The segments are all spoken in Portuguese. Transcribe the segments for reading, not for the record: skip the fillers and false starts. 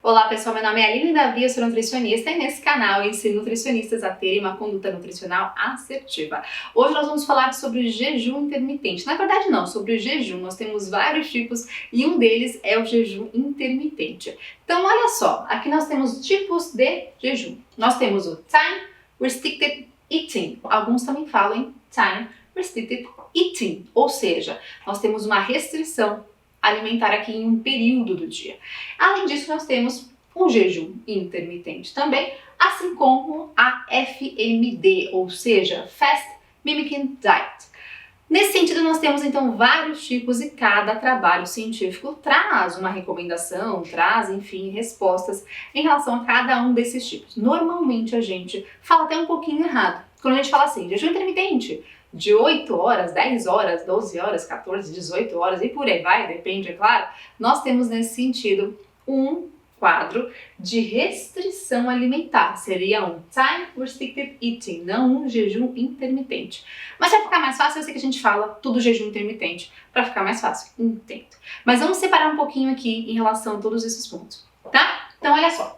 Olá pessoal, meu nome é Aline Davi, eu sou nutricionista e nesse canal eu ensino nutricionistas a terem uma conduta nutricional assertiva. Hoje nós vamos falar sobre o jejum intermitente. Na verdade não, sobre o jejum. Nós temos vários tipos e um deles é o jejum intermitente. Então olha só, aqui nós temos tipos de jejum. Nós temos o Time Restricted Eating, alguns também falam em Time Restricted Eating, ou seja, nós temos uma restrição alimentar aqui em um período do dia. Além disso, nós temos o jejum intermitente também, assim como a FMD, ou seja, Fast Mimicking Diet. Nesse sentido, nós temos então vários tipos e cada trabalho científico traz uma recomendação, traz, enfim, respostas em relação a cada um desses tipos. Normalmente a gente fala até um pouquinho errado. Quando a gente fala assim, jejum intermitente, de 8 horas, 10 horas, 12 horas, 14, 18 horas e por aí vai, depende, é claro, nós temos nesse sentido um quadro de restrição alimentar. Seria um Time Restricted Eating, não um jejum intermitente. Mas para ficar mais fácil, eu sei que a gente fala tudo jejum intermitente, para ficar mais fácil, intento. Mas vamos separar um pouquinho aqui em relação a todos esses pontos, tá? Então olha só.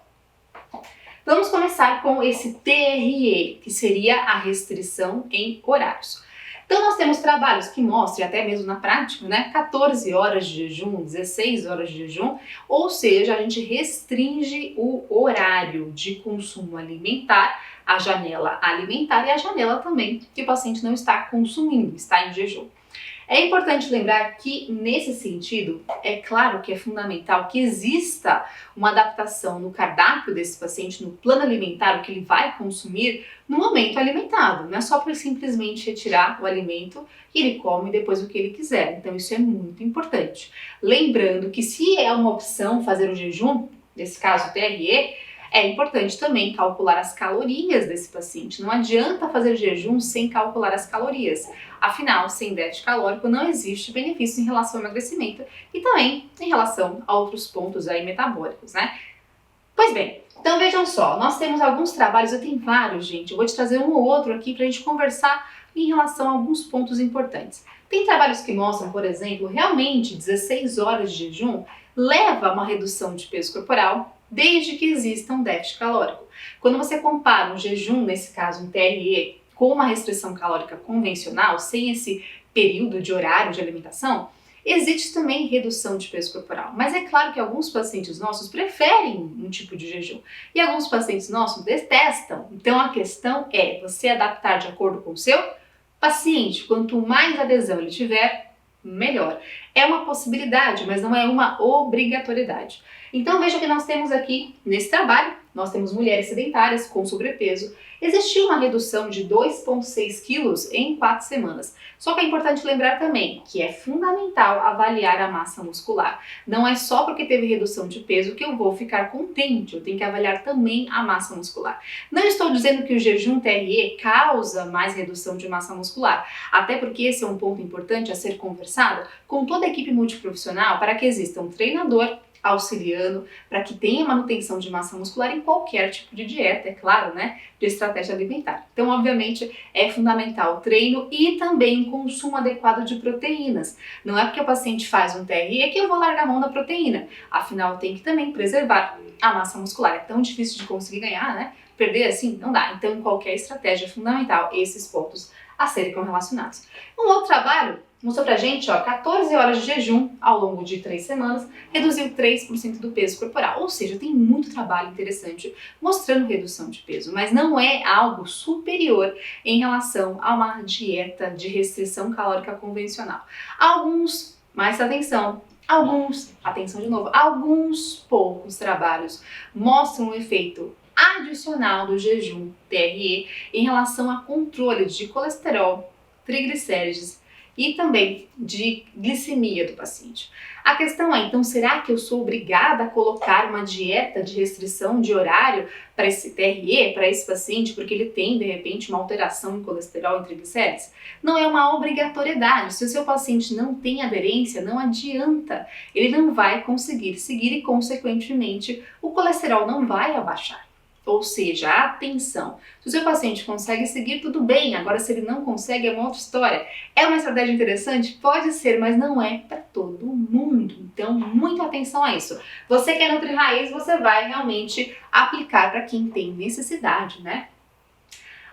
Vamos começar com esse TRE, que seria a restrição em horários. Então nós temos trabalhos que mostram, até mesmo na prática, 14 horas de jejum, 16 horas de jejum, ou seja, a gente restringe o horário de consumo alimentar, a janela alimentar e a janela também que o paciente não está consumindo, está em jejum. É importante lembrar que, nesse sentido, é claro que é fundamental que exista uma adaptação no cardápio desse paciente, no plano alimentar, o que ele vai consumir no momento alimentado. Não é só para simplesmente retirar o alimento e ele come depois o que ele quiser. Então, isso é muito importante. Lembrando que, se é uma opção fazer o jejum, nesse caso o TRE, é importante também calcular as calorias desse paciente. Não adianta fazer jejum sem calcular as calorias. Afinal, sem déficit calórico não existe benefício em relação ao emagrecimento e também em relação a outros pontos aí metabólicos, né? Pois bem, então vejam só, nós temos alguns trabalhos, eu tenho vários, gente. Eu vou te trazer um ou outro aqui para a gente conversar em relação a alguns pontos importantes. Tem trabalhos que mostram, por exemplo, realmente 16 horas de jejum leva a uma redução de peso corporal, desde que exista um déficit calórico. Quando você compara um jejum, nesse caso um TRE, com uma restrição calórica convencional, sem esse período de horário de alimentação, existe também redução de peso corporal. Mas é claro que alguns pacientes nossos preferem um tipo de jejum e alguns pacientes nossos detestam. Então a questão é você adaptar de acordo com o seu paciente. Quanto mais adesão ele tiver, melhor. É uma possibilidade, mas não é uma obrigatoriedade. Então veja que nós temos aqui, nesse trabalho, nós temos mulheres sedentárias com sobrepeso. Existiu uma redução de 2,6 quilos em 4 semanas. Só que é importante lembrar também que é fundamental avaliar a massa muscular. Não é só porque teve redução de peso que eu vou ficar contente, eu tenho que avaliar também a massa muscular. Não estou dizendo que o jejum TRE causa mais redução de massa muscular, até porque esse é um ponto importante a ser conversado com toda a equipe multiprofissional para que exista um treinador auxiliando para que tenha manutenção de massa muscular em qualquer tipo de dieta, é claro, de estratégia alimentar. Então, obviamente, é fundamental o treino e também o consumo adequado de proteínas. Não é porque o paciente faz um TRE que eu vou largar a mão da proteína. Afinal, tem que também preservar a massa muscular. É tão difícil de conseguir ganhar, Perder assim, não dá. Então, em qualquer estratégia é fundamental esses pontos a serem correlacionados. Um outro trabalho mostrou pra gente, 14 horas de jejum ao longo de 3 semanas, reduziu 3% do peso corporal. Ou seja, tem muito trabalho interessante mostrando redução de peso, mas não é algo superior em relação a uma dieta de restrição calórica convencional. Alguns, mais atenção de novo, alguns poucos trabalhos mostram um efeito adicional do jejum TRE em relação a controle de colesterol, triglicérides e também de glicemia do paciente. A questão é, então, será que eu sou obrigada a colocar uma dieta de restrição de horário para esse TRE, para esse paciente, porque ele tem, de repente, uma alteração em colesterol e triglicérides? Não é uma obrigatoriedade. Se o seu paciente não tem aderência, não adianta. Ele não vai conseguir seguir e, consequentemente, o colesterol não vai abaixar. Ou seja, atenção, se o seu paciente consegue seguir, tudo bem, agora se ele não consegue é uma outra história. É uma estratégia interessante? Pode ser, mas não é para todo mundo, então muita atenção a isso. Você que é Nutri-Raiz, você vai realmente aplicar para quem tem necessidade, né?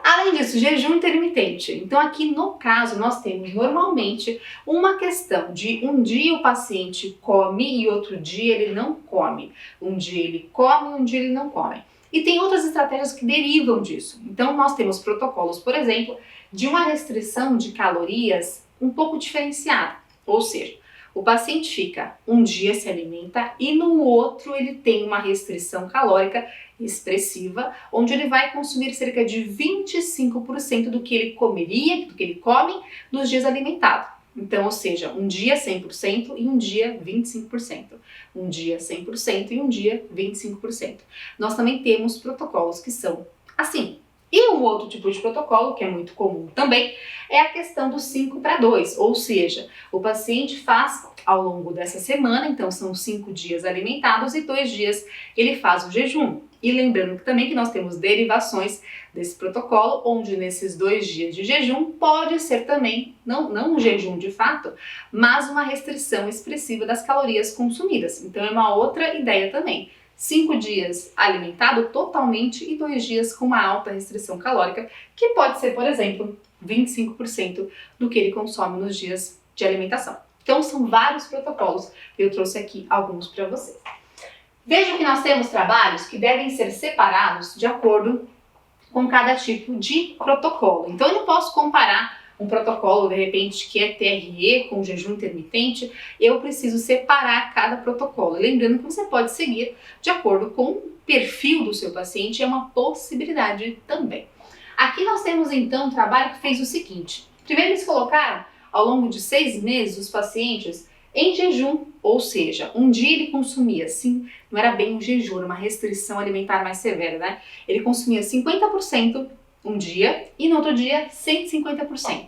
Além disso, jejum intermitente. Então aqui no caso nós temos normalmente uma questão de um dia o paciente come e outro dia ele não come. Um dia ele come e um dia ele não come. E tem outras estratégias que derivam disso. Então nós temos protocolos, por exemplo, de uma restrição de calorias um pouco diferenciada. Ou seja, o paciente fica um dia se alimenta e no outro ele tem uma restrição calórica expressiva, onde ele vai consumir cerca de 25% do que ele comeria, do que ele come nos dias alimentados. Então, ou seja, um dia 100% e um dia 25%. Um dia 100% e um dia 25%. Nós também temos protocolos que são assim. E o outro tipo de protocolo, que é muito comum também, é a questão do 5-2, ou seja, o paciente faz ao longo dessa semana, então são 5 dias alimentados e 2 dias ele faz o jejum. E lembrando também que nós temos derivações desse protocolo, onde nesses 2 dias de jejum pode ser também, não um jejum de fato, mas uma restrição expressiva das calorias consumidas. Então é uma outra ideia também. 5 dias alimentado totalmente e 2 dias com uma alta restrição calórica, que pode ser, por exemplo, 25% do que ele consome nos dias de alimentação. Então são vários protocolos, eu trouxe aqui alguns para vocês. Vejam que nós temos trabalhos que devem ser separados de acordo com cada tipo de protocolo. Então eu não posso comparar um protocolo, de repente, que é TRE com jejum intermitente, eu preciso separar cada protocolo. Lembrando que você pode seguir de acordo com o perfil do seu paciente, é uma possibilidade também. Aqui nós temos então um trabalho que fez o seguinte: primeiro eles colocaram ao longo de 6 meses os pacientes em jejum, ou seja, um dia ele consumia, sim, não era bem um jejum, era uma restrição alimentar mais severa, né? Ele consumia 50% um dia e no outro dia 150%.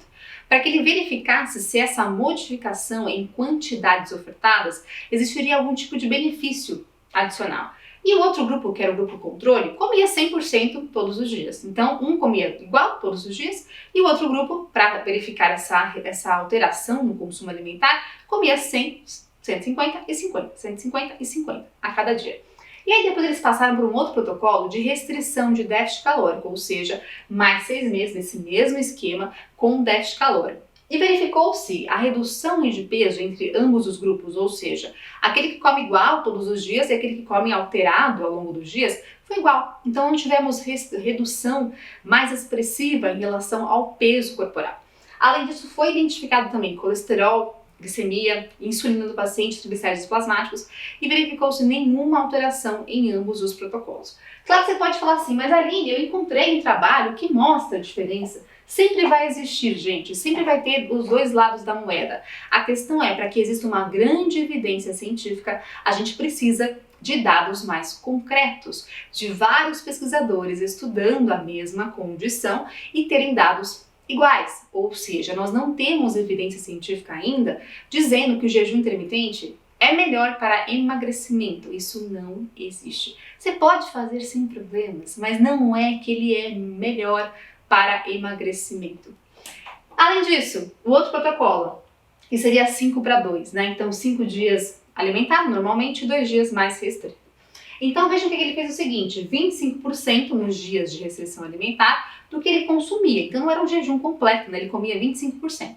Para que ele verificasse se essa modificação em quantidades ofertadas existiria algum tipo de benefício adicional. E o outro grupo, que era o grupo controle, comia 100% todos os dias. Então, um comia igual todos os dias e o outro grupo, para verificar essa alteração no consumo alimentar, comia 100, 150 e 50, 150 e 50 a cada dia. E aí depois eles passaram por um outro protocolo de restrição de déficit calórico, ou seja, mais 6 meses nesse mesmo esquema com déficit calórico. E verificou-se a redução de peso entre ambos os grupos, ou seja, aquele que come igual todos os dias e aquele que come alterado ao longo dos dias, foi igual. Então não tivemos redução mais expressiva em relação ao peso corporal. Além disso, foi identificado também colesterol, glicemia, insulina do paciente, triglicéridos plasmáticos e verificou-se nenhuma alteração em ambos os protocolos. Claro que você pode falar assim, mas Aline, eu encontrei um trabalho que mostra a diferença. Sempre vai existir, gente, sempre vai ter os dois lados da moeda. A questão é, para que exista uma grande evidência científica, a gente precisa de dados mais concretos, de vários pesquisadores estudando a mesma condição e terem dados iguais, ou seja, nós não temos evidência científica ainda dizendo que o jejum intermitente é melhor para emagrecimento. Isso não existe. Você pode fazer sem problemas, mas não é que ele é melhor para emagrecimento. Além disso, o outro protocolo, que seria 5-2, né? Então 5 dias alimentado normalmente e 2 dias mais restrito. Então vejam que ele fez o seguinte: 25% nos dias de restrição alimentar do que ele consumia. Então não era um jejum completo, né? Ele comia 25%.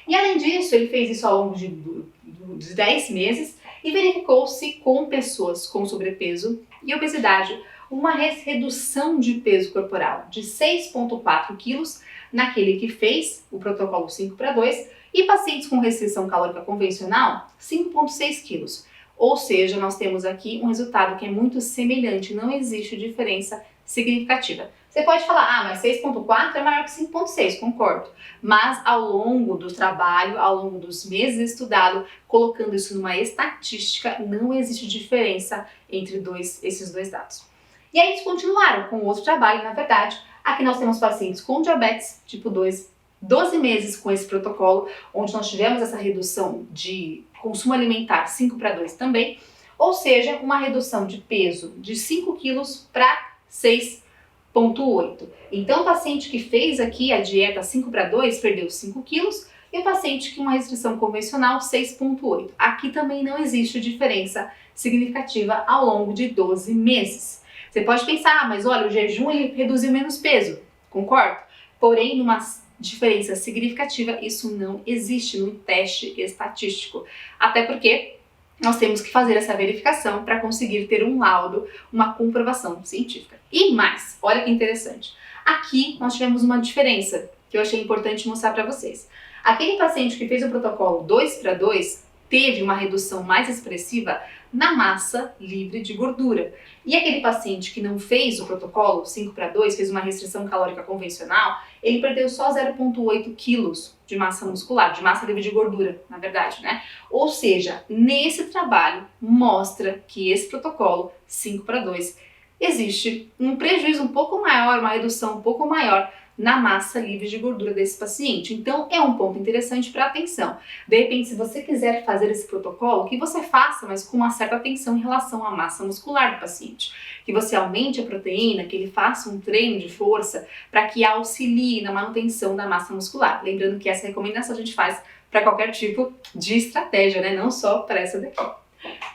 E além disso, ele fez isso ao longo de 10 meses e verificou-se com pessoas com sobrepeso e obesidade uma redução de peso corporal de 6,4 quilos naquele que fez o protocolo 5-2 e pacientes com restrição calórica convencional 5,6 quilos. Ou seja, nós temos aqui um resultado que é muito semelhante, não existe diferença significativa. Você pode falar, mas 6,4 é maior que 5,6, concordo. Mas ao longo do trabalho, ao longo dos meses estudado, colocando isso numa estatística, não existe diferença entre esses dois dados. E aí eles continuaram com outro trabalho, na verdade. Aqui nós temos pacientes com diabetes tipo 2, 12 meses com esse protocolo, onde nós tivemos essa redução de consumo alimentar 5-2 também, ou seja, uma redução de peso de 5 quilos para 6,8. Então, o paciente que fez aqui a dieta 5:2 perdeu 5 quilos e o paciente com uma restrição convencional 6,8. Aqui também não existe diferença significativa ao longo de 12 meses. Você pode pensar, mas olha, o jejum ele reduziu menos peso, concordo? Porém, numa diferença significativa, isso não existe no teste estatístico. Até porque nós temos que fazer essa verificação para conseguir ter um laudo, uma comprovação científica. E mais, olha que interessante. Aqui nós tivemos uma diferença que eu achei importante mostrar para vocês. Aquele paciente que fez o protocolo 2:2 teve uma redução mais expressiva na massa livre de gordura. E aquele paciente que não fez o protocolo 5:2, fez uma restrição calórica convencional, ele perdeu só 0,8 quilos de massa muscular, de massa livre de gordura, na verdade, né? Ou seja, nesse trabalho mostra que esse protocolo 5:2 existe um prejuízo um pouco maior, uma redução um pouco maior na massa livre de gordura desse paciente. Então, é um ponto interessante para atenção. De repente, se você quiser fazer esse protocolo, que você faça, mas com uma certa atenção em relação à massa muscular do paciente. Que você aumente a proteína, que ele faça um treino de força para que auxilie na manutenção da massa muscular. Lembrando que essa recomendação a gente faz para qualquer tipo de estratégia, né? Não só para essa daqui.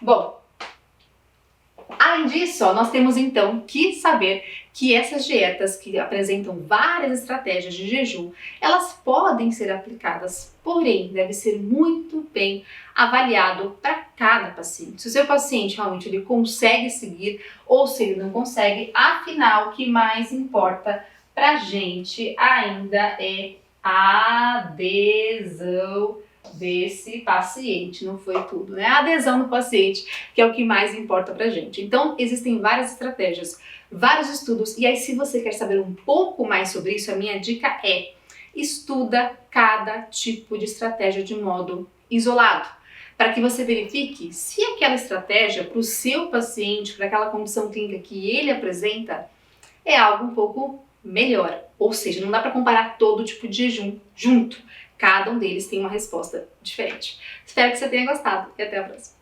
Bom, além disso, nós temos então que saber que essas dietas que apresentam várias estratégias de jejum, elas podem ser aplicadas, porém deve ser muito bem avaliado para cada paciente. Se o seu paciente realmente ele consegue seguir ou se ele não consegue, afinal o que mais importa para a gente ainda é a adesão desse paciente, não foi tudo, né? A adesão do paciente, que é o que mais importa pra gente. Então, existem várias estratégias, vários estudos, e aí se você quer saber um pouco mais sobre isso, a minha dica é: estuda cada tipo de estratégia de modo isolado, para que você verifique se aquela estratégia para o seu paciente, para aquela condição clínica que ele apresenta, é algo um pouco melhor. Ou seja, não dá para comparar todo tipo de jejum junto. Cada um deles tem uma resposta diferente. Espero que você tenha gostado e até a próxima.